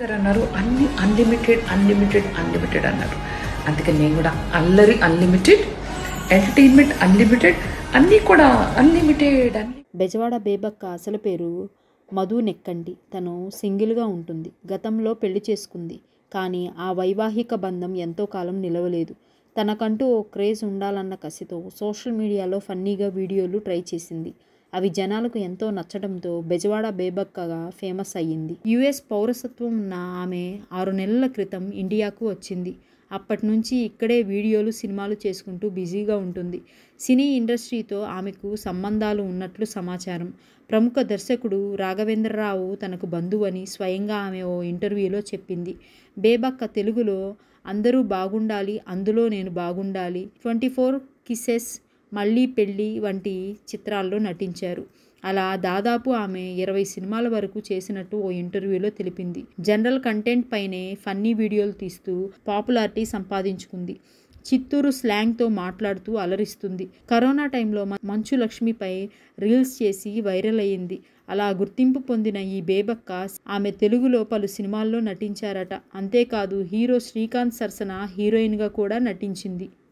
గారు అన్నారు అన్ని అన్లిమిటెడ్ అన్లిమిటెడ్ అన్లిమిటెడ్ అన్నారు. అందుకని నేను కూడా అల్లరి అన్లిమిటెడ్, ఎంటర్టైన్మెంట్ అన్లిమిటెడ్, అన్నీ కూడా అన్లిమిటెడ్. బెజవాడ బేబక్క అసలు పేరు మధు నెక్కండి. తను సింగిల్గా ఉంటుంది. గతంలో పెళ్లి చేసుకుంది. కానీ ఆ వైవాహిక బంధం ఎంతో కాలం నిలవలేదు. తనకంటూ ఓ క్రేజ్ ఉండాలన్న కసితో సోషల్ మీడియాలో ఫన్నీగా వీడియోలు ట్రై చేసింది. అవి జనాలకు ఎంతో నచ్చడంతో బెజవాడ బేబక్కగా ఫేమస్ అయ్యింది. యుఎస్ పౌరసత్వం ఉన్న ఆమె 6 నెలల క్రితం ఇండియాకు వచ్చింది. అప్పటి నుంచి ఇక్కడే వీడియోలు, సినిమాలు చేసుకుంటూ బిజీగా ఉంటుంది. సినీ ఇండస్ట్రీతో ఆమెకు సంబంధాలు ఉన్నట్లు సమాచారం. ప్రముఖ దర్శకుడు రాఘవేంద్రరావు తనకు బంధువని స్వయంగా ఆమె ఓ ఇంటర్వ్యూలో చెప్పింది. బేబక్క తెలుగులో అందరూ బాగుండాలి, అందులో నేను బాగుండాలి, 24 కిసెస్, మళ్ళీ పెళ్ళి వంటి చిత్రాల్లో నటించారు. అలా దాదాపు ఆమె 20 సినిమాల వరకు చేసినట్టు ఓ ఇంటర్వ్యూలో తెలిపింది. జనరల్ కంటెంట్ పైనే ఫన్నీ వీడియోలు తీస్తూ పాపులారిటీ సంపాదించుకుంది. చిత్తూరు స్లాంగ్తో మాట్లాడుతూ అలరిస్తుంది. కరోనా టైంలో మంచు లక్ష్మిపై రీల్స్ చేసి వైరల్ అయ్యింది. అలా గుర్తింపు పొందిన ఈ బేబక్క ఆమె తెలుగులో పలు సినిమాల్లో నటించారట. అంతేకాదు హీరో శ్రీకాంత్ సరసన హీరోయిన్గా కూడా నటించింది.